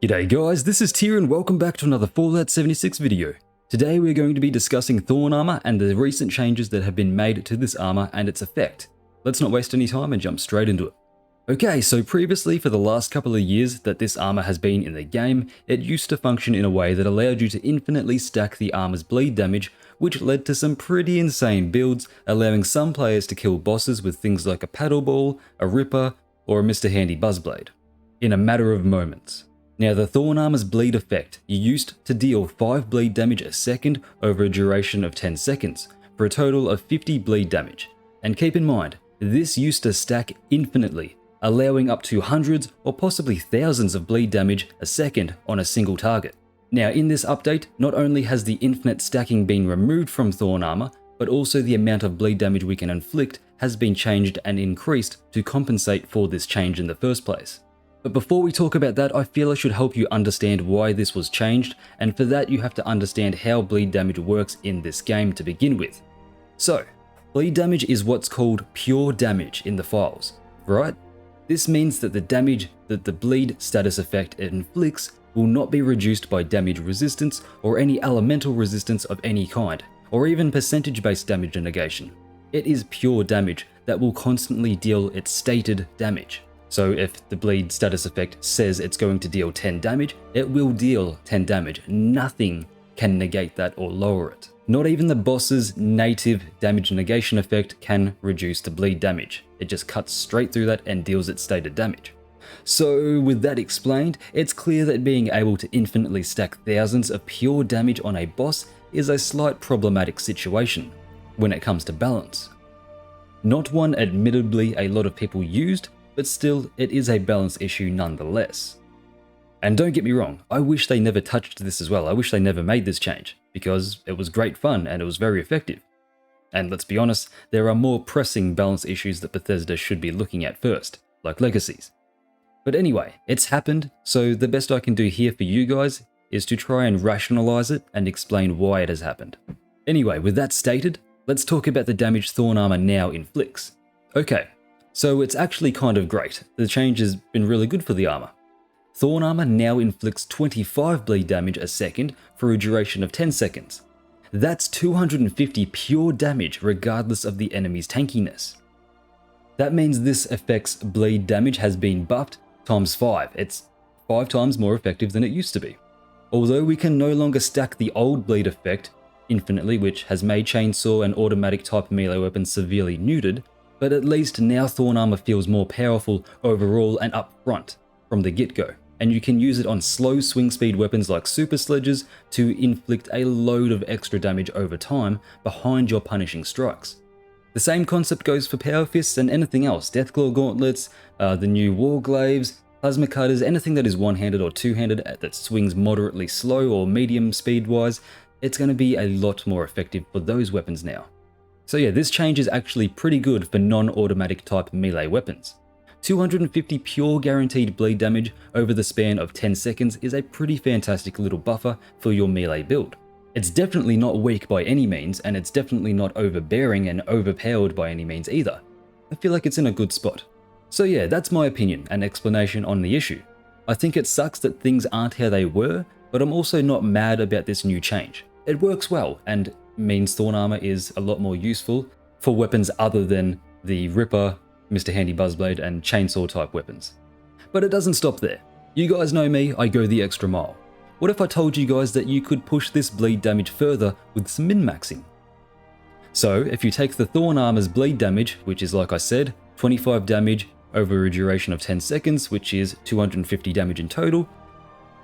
G'day guys, this is Tier and welcome back to another Fallout 76 video. Today we're going to be discussing Thorn armor and the recent changes that have been made to this armor and its effect. Let's not waste any time and jump straight into it. Okay, so previously for the last couple of years that this armor has been in the game, it used to function in a way that allowed you to infinitely stack the armor's bleed damage, which led to some pretty insane builds, allowing some players to kill bosses with things like a paddle ball, a ripper, or a Mr. Handy buzzblade, in a matter of moments. Now the Thorn armor's bleed effect, you used to deal 5 bleed damage a second over a duration of 10 seconds, for a total of 50 bleed damage. And keep in mind, this used to stack infinitely, allowing up to hundreds or possibly thousands of bleed damage a second on a single target. Now in this update, not only has the infinite stacking been removed from Thorn armor, but also the amount of bleed damage we can inflict has been changed and increased to compensate for this change in the first place. But before we talk about that, I feel I should help you understand why this was changed, and for that you have to understand how bleed damage works in this game to begin with. So, bleed damage is what's called pure damage in the files, right? This means that the damage that the bleed status effect inflicts will not be reduced by damage resistance or any elemental resistance of any kind, or even percentage-based damage negation. It is pure damage that will constantly deal its stated damage. So if the bleed status effect says it's going to deal 10 damage, it will deal 10 damage. Nothing can negate that or lower it. Not even the boss's native damage negation effect can reduce the bleed damage. It just cuts straight through that and deals its stated damage. So with that explained, it's clear that being able to infinitely stack thousands of pure damage on a boss is a slight problematic situation when it comes to balance. Not one admittedly a lot of people used, but still, it is a balance issue nonetheless. And don't get me wrong, I wish they never touched this as well. I wish they never made this change, because it was great fun and it was very effective. And let's be honest, there are more pressing balance issues that Bethesda should be looking at first, like legacies. But anyway, it's happened, so the best I can do here for you guys is to try and rationalize it and explain why it has happened. Anyway, with that stated, let's talk about the damage Thorn armor now inflicts. Okay. So it's actually kind of great. The change has been really good for the armor. Thorn armor now inflicts 25 bleed damage a second for a duration of 10 seconds. That's 250 pure damage regardless of the enemy's tankiness. That means this effect's bleed damage has been buffed times 5. It's 5 times more effective than it used to be. Although we can no longer stack the old bleed effect infinitely, which has made chainsaw and automatic type melee weapons severely neutered, but at least now Thorn armor feels more powerful overall and upfront from the get-go, and you can use it on slow swing speed weapons like super sledges to inflict a load of extra damage over time behind your punishing strikes. The same concept goes for power fists and anything else, Deathclaw gauntlets, the new warglaives, plasma cutters, anything that is one-handed or two-handed that swings moderately slow or medium speed-wise, it's going to be a lot more effective for those weapons now. So yeah, this change is actually pretty good for non-automatic type melee weapons. 250 pure guaranteed bleed damage over the span of 10 seconds is a pretty fantastic little buffer for your melee build. It's definitely not weak by any means, and it's definitely not overbearing and overpowered by any means either. I feel like it's in a good spot. So yeah, that's my opinion and explanation on the issue. I think it sucks that things aren't how they were, but I'm also not mad about this new change. It works well, and means Thorn armor is a lot more useful for weapons other than the Ripper, Mr. Handy buzzblade, and chainsaw type weapons. But it doesn't stop there. You guys know me, I go the extra mile. What if I told you guys that you could push this bleed damage further with some min-maxing? So if you take the Thorn armor's bleed damage, which is like I said, 25 damage over a duration of 10 seconds, which is 250 damage in total,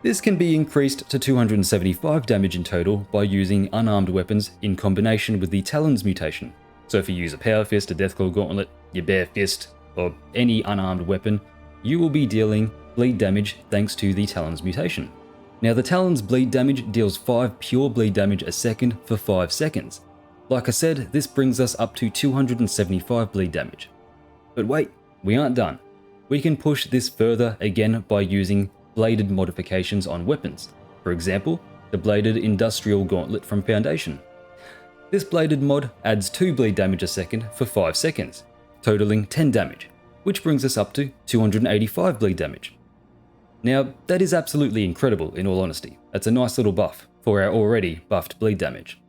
this can be increased to 275 damage in total by using unarmed weapons in combination with the Talons mutation. So if you use a Power Fist, a Deathclaw Gauntlet, your Bare Fist, or any unarmed weapon, you will be dealing bleed damage thanks to the Talons mutation. Now the Talons bleed damage deals 5 pure bleed damage a second for 5 seconds. Like I said, this brings us up to 275 bleed damage. But wait, we aren't done. We can push this further again by using bladed modifications on weapons. For example, the bladed industrial gauntlet from Foundation. This bladed mod adds 2 bleed damage a second for 5 seconds, totaling 10 damage, which brings us up to 285 bleed damage. Now, that is absolutely incredible in all honesty. That's a nice little buff for our already buffed bleed damage.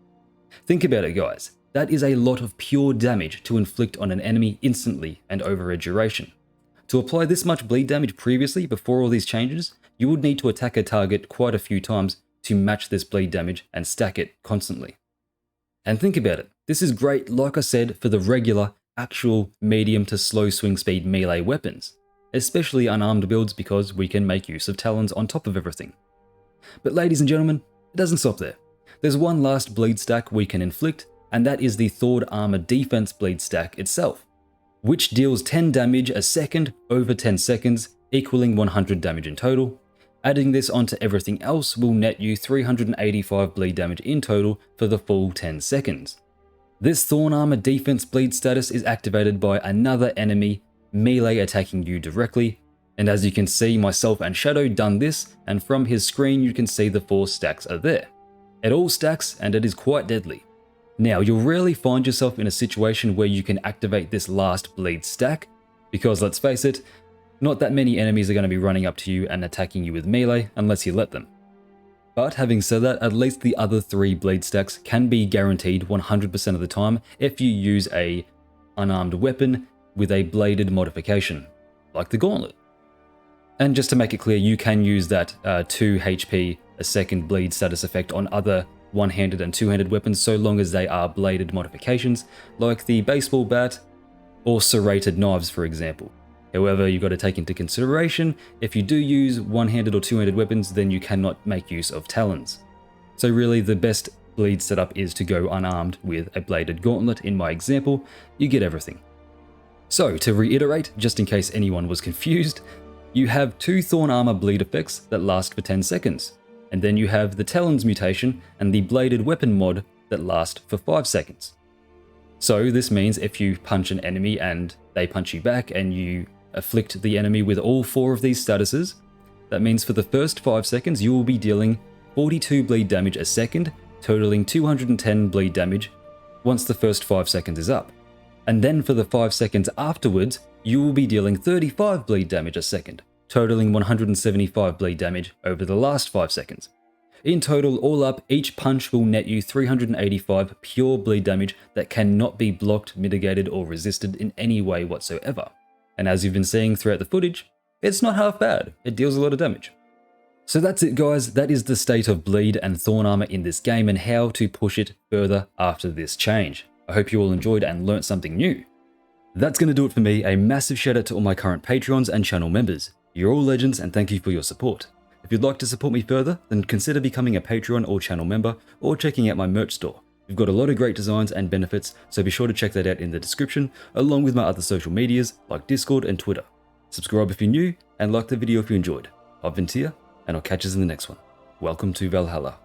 Think about it guys, that is a lot of pure damage to inflict on an enemy instantly and over a duration. To apply this much bleed damage previously before all these changes, you would need to attack a target quite a few times to match this bleed damage and stack it constantly. And think about it, this is great, like I said, for the regular, actual medium to slow swing speed melee weapons, especially unarmed builds because we can make use of talons on top of everything. But ladies and gentlemen, it doesn't stop there. There's one last bleed stack we can inflict, and that is the Thor armor defense bleed stack itself, which deals 10 damage a second over 10 seconds, equaling 100 damage in total. Adding this onto everything else will net you 385 bleed damage in total for the full 10 seconds. This Thorn armor defense bleed status is activated by another enemy melee attacking you directly, and as you can see, myself and Shadow done this, and from his screen you can see the 4 stacks are there. It all stacks and it is quite deadly. Now, you'll rarely find yourself in a situation where you can activate this last bleed stack, because let's face it, not that many enemies are going to be running up to you and attacking you with melee unless you let them. But having said that, at least the other 3 bleed stacks can be guaranteed 100% of the time if you use a unarmed weapon with a bladed modification, like the gauntlet. And just to make it clear, you can use that 2 HP a second bleed status effect on other one-handed and two-handed weapons so long as they are bladed modifications, like the baseball bat or serrated knives for example. However, you've got to take into consideration, if you do use one-handed or two-handed weapons, then you cannot make use of talons. So really the best bleed setup is to go unarmed with a bladed gauntlet. In my example, you get everything. So to reiterate, just in case anyone was confused, you have 2 Thorn armor bleed effects that last for 10 seconds. And then you have the Talons mutation and the bladed weapon mod that last for 5 seconds. So this means if you punch an enemy and they punch you back and you afflict the enemy with all 4 of these statuses, that means for the first 5 seconds you will be dealing 42 bleed damage a second, totaling 210 bleed damage once the first 5 seconds is up. And then for the 5 seconds afterwards, you will be dealing 35 bleed damage a second, totaling 175 bleed damage over the last 5 seconds. In total, all up, each punch will net you 385 pure bleed damage that cannot be blocked, mitigated, or resisted in any way whatsoever. And as you've been seeing throughout the footage, it's not half bad, it deals a lot of damage. So that's it guys, that is the state of bleed and Thorn armor in this game and how to push it further after this change. I hope you all enjoyed and learnt something new. That's going to do it for me. A massive shout out to all my current Patreons and channel members. You're all legends and thank you for your support. If you'd like to support me further, then consider becoming a Patreon or channel member or checking out my merch store. We've got a lot of great designs and benefits, so be sure to check that out in the description, along with my other social medias like Discord and Twitter. Subscribe if you're new, and like the video if you enjoyed. I've been Tia, and I'll catch you in the next one. Welcome to Valhalla.